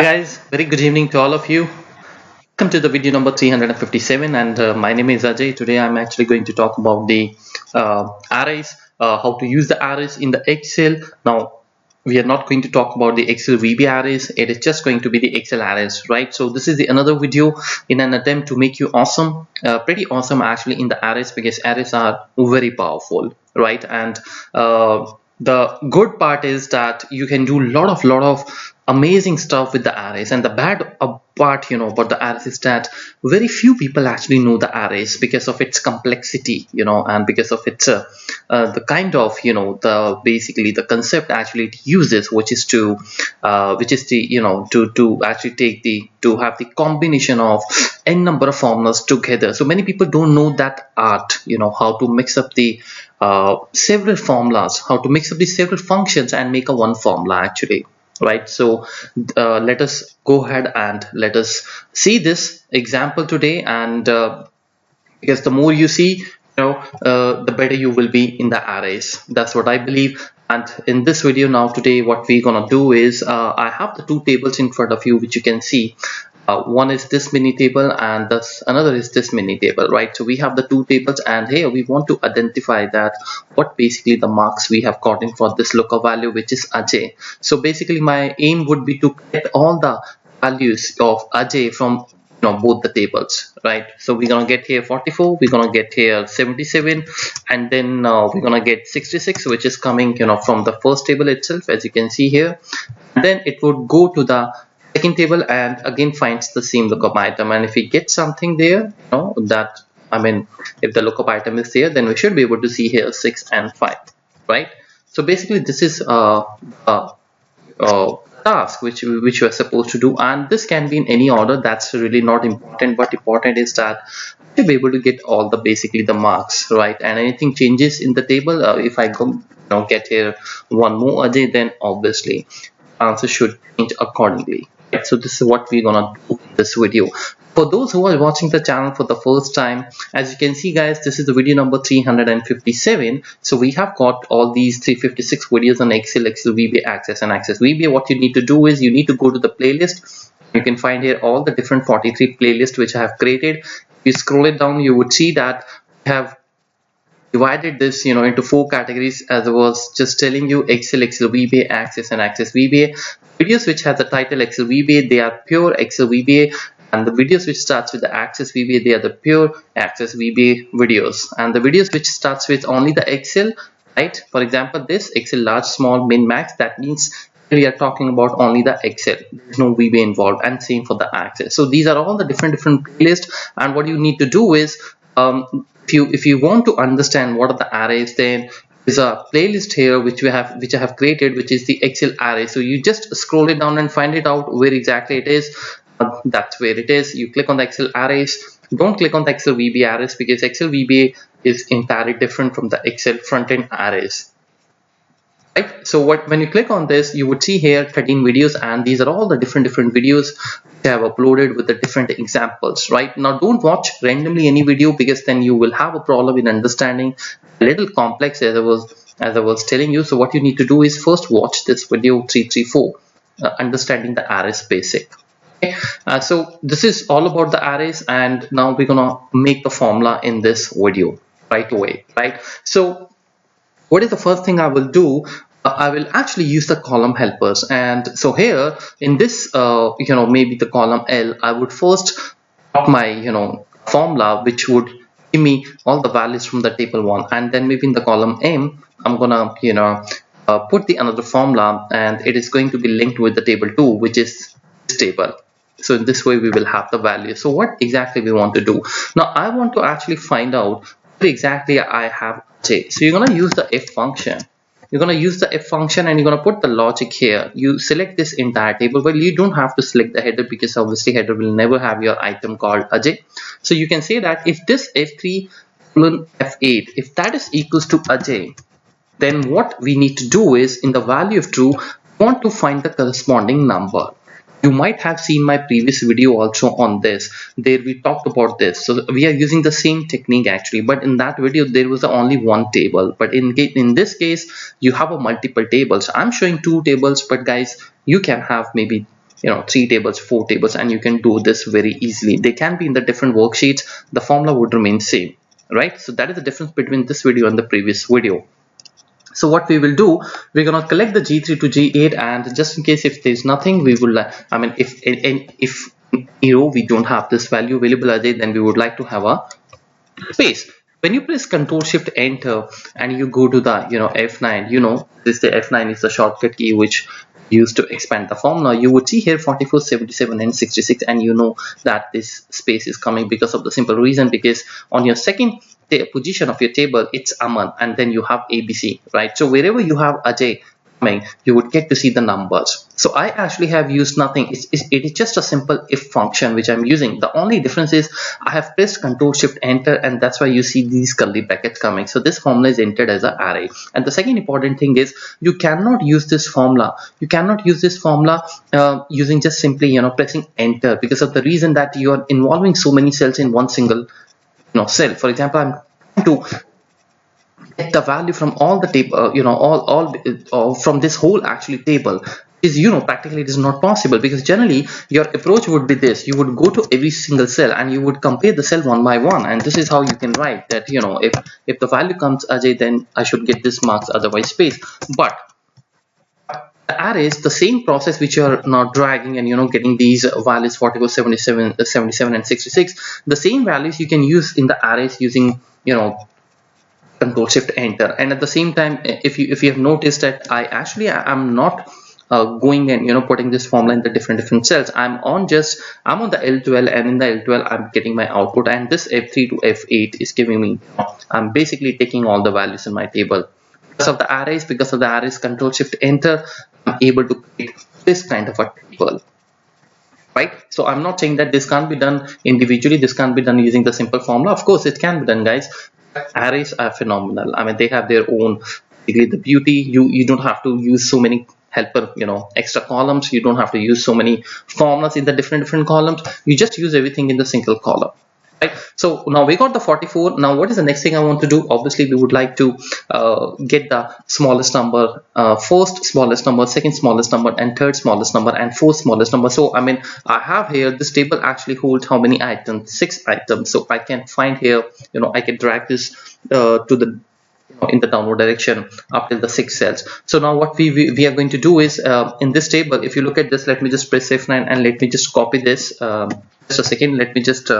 Guys, very good evening to all of you. Welcome to the video number 357, and my name is Ajay. Today I'm actually going to talk about the arrays, how to use the arrays in the Excel. Now, we are not going to talk about the Excel VB arrays. It is just going to be the Excel arrays, right? So this is the another video in an attempt to make you awesome, pretty awesome actually in the arrays, because arrays are very powerful, right? And the good part is that you can do lot of amazing stuff with the arrays, and the bad part about the arrays is that very few people actually know the arrays because of its complexity, and because of its the kind of the basically the concept actually it uses, which is to to actually take the to have the combination of n number of formulas together. So many people don't know that art, how to mix up the several formulas, how to mix up the several functions and make a one formula actually, right? So let us go ahead and let us see this example today, and because the more you see, the better you will be in the arrays. That's what I believe. And in this video now today, what we're gonna do is I have the two tables in front of you, which you can see. One is this mini table and this another is this mini table, right? So we have the two tables, and here we want to identify that what basically the marks we have gotten for this lookup value, which is Ajay. So basically my aim would be to get all the values of Ajay from both the tables, right? So we're gonna get here 44, we're gonna get here 77, and then we're gonna get 66, which is coming from the first table itself, as you can see here. And then it would go to the second table and again finds the same lookup item, and if we get something there, that if the lookup item is there, then we should be able to see here 6 and 5, right? So basically this is task which you are supposed to do, and this can be in any order. That's really not important. But important is that you'll be able to get all the basically the marks, right? And anything changes in the table, if I go get here one more Ajay, then obviously answer should change accordingly. So this is what we're gonna do in this video. For those who are watching the channel for the first time, as you can see guys, this is the video number 357. So we have got all these 356 videos on Excel VBA, Access and Access VBA. What you need to do is you need to go to the playlist. You can find here all the different 43 playlists which I have created. If you scroll it down, you would see that I have divided this into 4 categories, as I was just telling you: Excel VBA, Access and Access VBA. Videos which has the title Excel VBA, they are pure Excel VBA, and the videos which starts with the Access VBA, they are the pure Access VBA videos. And the videos which starts with only the Excel, right? For example, this Excel large, small, min, max, that means we are talking about only the Excel. There's no VBA involved, and same for the Access. So these are all the different playlists, and what you need to do is if you want to understand what are the arrays, then there's a playlist here which I have created, which is the Excel array. So you just scroll it down and find it out where exactly it is. That's where it is. You click on the Excel arrays. Don't click on the Excel VBA arrays, because Excel VBA is entirely different from the Excel front-end arrays. Right? So when you click on this, you would see here 13 videos, and these are all the different videos which I have uploaded with the different examples. Right now, don't watch randomly any video, because then you will have a problem in understanding. A little complex, as I was telling you. So what you need to do is first watch this video 334, understanding the arrays basic. Okay. So this is all about the arrays, and now we're gonna make the formula in this video right away, right? So what is the first thing I will do? I will actually use the column helpers, and so here in this maybe the column L, I would first put my formula which would give me all the values from the table 1, and then maybe in the column M I'm gonna put the another formula, and it is going to be linked with the table 2, which is this table. So in this way we will have the value. So what exactly we want to do now? I want to actually find out what exactly I have. So you're going to use the if function. You're going to use the if function, and you're going to put the logic here. You select this entire table. Well, you don't have to select the header, because obviously header will never have your item called Ajay. So you can say that if this F3 colon F8, if that is equals to Ajay, then what we need to do is in the value of true, we want to find the corresponding number. You might have seen my previous video also on this. There we talked about this. So we are using the same technique actually, but in that video there was only one table. But in this case, you have a multiple tables. I'm showing 2 tables, but guys, you can have maybe 3 tables, 4 tables, and you can do this very easily. They can be in the different worksheets, the formula would remain same, right? So that is the difference between this video and the previous video. So what we will do, we're gonna collect the G3 to G8, and just in case if there's nothing, we will if in row we don't have this value available as a, then we would like to have a space. When you press Ctrl Shift Enter and you go to the F9, this the F9 is the shortcut key which used to expand the formula. You would see here 44, 77 and 66, and you know that this space is coming because of the simple reason, because on your second position of your table it's Aman and then you have ABC, right? So wherever you have Ajay coming, you would get to see the numbers. So I actually have used nothing. It is just a simple if function which I'm using. The only difference is I have pressed Ctrl Shift Enter, and that's why you see these curly brackets coming. So this formula is entered as an array. And the second important thing is you cannot use this formula. You cannot use this formula using just simply pressing Enter, because of the reason that you are involving so many cells in one single cell. For example, I'm trying to get the value from all the table, from this whole actually table. Is practically it is not possible, because generally your approach would be this: you would go to every single cell and you would compare the cell one by one, and this is how you can write that if the value comes Ajay, then I should get this marks, otherwise space. But the arrays, the same process which you are now dragging and getting these values 44, 77 and 66, the same values you can use in the arrays using Control Shift Enter. And at the same time, if you have noticed that I'm not going and putting this formula in the different cells. I'm on the L12, and in the L12 I'm getting my output, and this F3 to F8 is giving me, I'm basically taking all the values in my table. Because of the arrays, Control Shift Enter, I'm able to create this kind of a table, right? So I'm not saying that this can't be done individually, this can't be done using the simple formula. Of course it can be done, guys. Arrays are phenomenal. I mean, they have their own, the beauty. You don't have to use so many helper extra columns. You don't have to use so many formulas in the different columns. You just use everything in the single column, right? So now we got the 44. Now what is the next thing I want to do? Obviously we would like to get the smallest number, first smallest number, second smallest number, and third smallest number, and fourth smallest number. So I mean, I have here, this table actually holds how many items? 6 items. So I can find here, I can drag this to the in the downward direction up till the 6 cells. So now what we are going to do is, in this table, if you look at this, let me just press F9 and let me just copy this. Just a second, let me just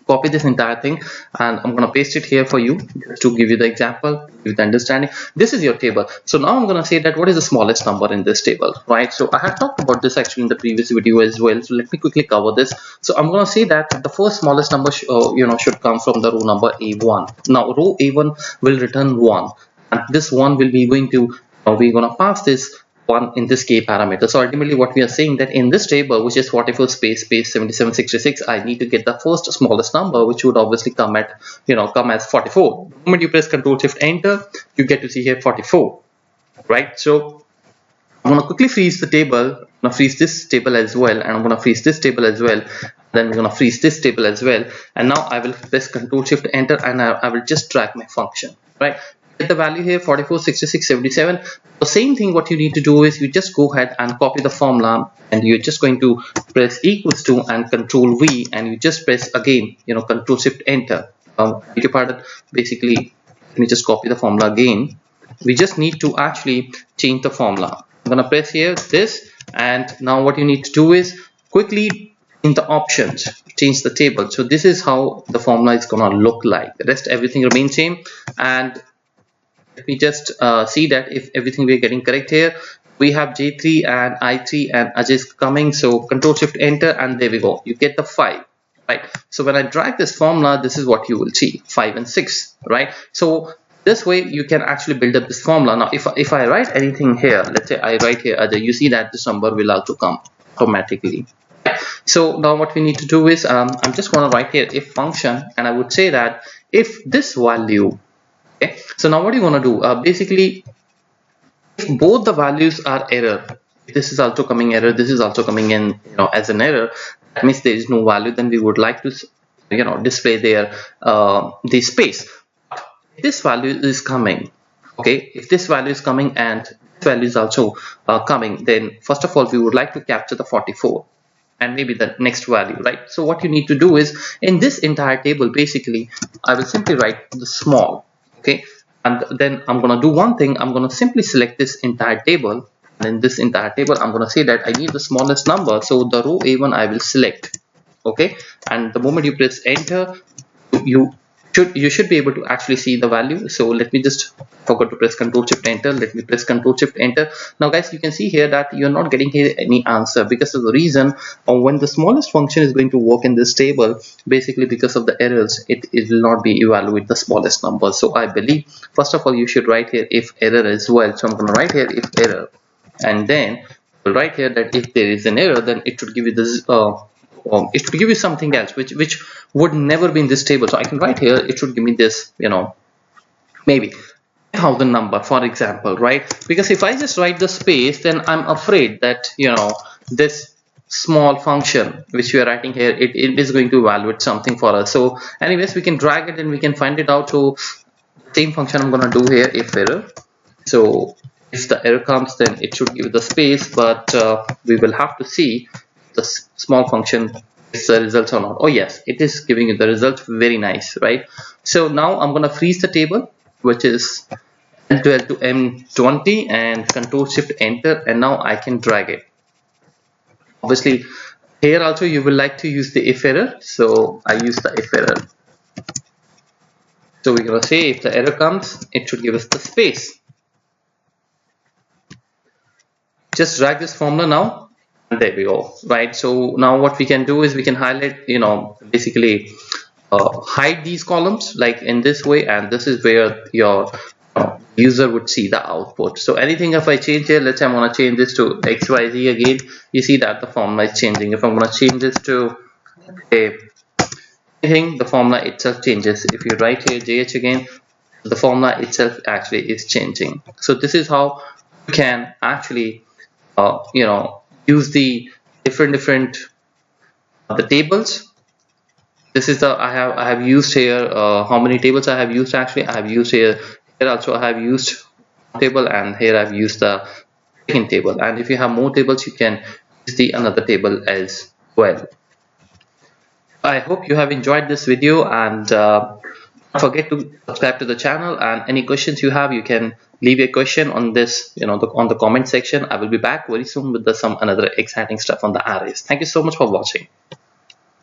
copy this entire thing, and I'm going to paste it here for you just to give you the example, give you the understanding. This is your table. So now I'm going to say that what is the smallest number in this table, right? So I had talked about this actually in the previous video as well, so let me quickly cover this. So I'm going to say that the first smallest number should come from the row number A1. Now row A1 will return 1, and this 1 will be going to, we're going to pass this 1 in this k parameter. So ultimately what we are saying that in this table, which is 44 space 77 66, I need to get the first smallest number, which would obviously come at come as 44. The moment you press Control Shift Enter, you get to see here 44, right? So I'm going to quickly freeze the table. I'm going to freeze this table as well, and I'm going to freeze this table as well, then we're going to freeze this table as well, and now I will press Control Shift Enter, and I will just drag my function, right? Get the value here 44, 66, 77. The same thing what you need to do is you just go ahead and copy the formula, and you're just going to press equals to and Control V, and you just press again Control Shift Enter. Beg your pardon, basically let me just copy the formula again. We just need to actually change the formula. I'm gonna press here this, and now what you need to do is quickly in the options change the table. So this is how the formula is gonna look like. The rest everything remains same, and let me just see that if everything we are getting correct here. We have J3 and I3 and Ajay is coming, so Control Shift Enter, and there we go, you get the 5, right? So when I drag this formula, this is what you will see, 5 and 6, right? So this way you can actually build up this formula. Now if I write anything here, let's say I write here Ajay, you see that this number will also come automatically. So now what we need to do is, I'm just going to write here if function, and I would say that if this value, okay, so now what do you want to do? Basically, if both the values are error, if this is also coming error, this is also coming in as an error, that means there is no value, then we would like to display there the space. If this value is coming, okay, if this value is coming and value is also coming, then first of all we would like to capture the 44 and maybe the next value, right? So what you need to do is, in this entire table, basically I will simply write the small, okay, and then I'm gonna do one thing. I'm gonna simply select this entire table, and in this entire table I'm gonna say that I need the smallest number, so the row A1 I will select, okay, and the moment you press enter, you should be able to actually see the value. So let me just forgot to press Control Shift Enter. Let me press Control Shift Enter. Now guys, you can see here that you're not getting here any answer because of the reason when the smallest function is going to work in this table, basically because of the errors, it will not be evaluate the smallest number. So I believe first of all you should write here if error as well. So I'm going to write here if error, and then write here that if there is an error, then it should give you this it should give you something else which would never be in this table. So I can write here it should give me this, maybe 1000 number, for example, right? Because if I just write the space, then I'm afraid that this small function which we are writing here, it is going to evaluate something for us. So anyways, we can drag it and we can find it out. So same function I'm gonna do here, if error. So if the error comes, then it should give the space, but we will have to see the small function is the results or not. Oh yes, it is giving you the results. Very nice, right? So now I'm gonna freeze the table, which is M12 to M20, and Control Shift Enter, and now I can drag it. Obviously here also you will like to use the if error, so I use the if error. So we're gonna say if the error comes, it should give us the space. Just drag this formula now, and there we go, right? So now what we can do is we can highlight, basically hide these columns like in this way, and this is where your user would see the output. So anything if I change here, let's say I'm going to change this to XYZ again, you see that the formula is changing. If I'm going to change this to anything, the formula itself changes. If you write here JH again, the formula itself actually is changing. So this is how you can actually use the different the tables. This is the I have used here how many tables I have used. Actually I have used here also I have used table, and here I've used the second table, and if you have more tables you can use the another table as well. I hope you have enjoyed this video, and don't forget to subscribe to the channel, and any questions you have, you can leave a question on this on the comment section. I will be back very soon with some another exciting stuff on the arrays. Thank you so much for watching.